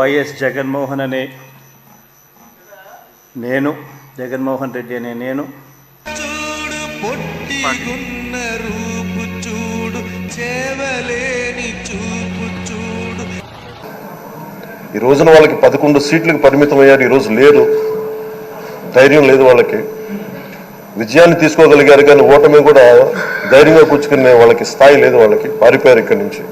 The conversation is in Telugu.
వైఎస్ జగన్మోహన్ అనే నేను, జగన్మోహన్ రెడ్డి అనే నేను ఈ రోజున వాళ్ళకి 11 సీట్లకు పరిమితమయ్యారు. ఈరోజు లేరు, ధైర్యం లేదు వాళ్ళకి. విజయాన్ని తీసుకోగలిగారు కానీ ఓటమి కూడా ధైర్యంగా కూర్చుకునే వాళ్ళకి స్థాయి లేదు. వాళ్ళకి పారిపోయారు ఇక్కడి నుంచి.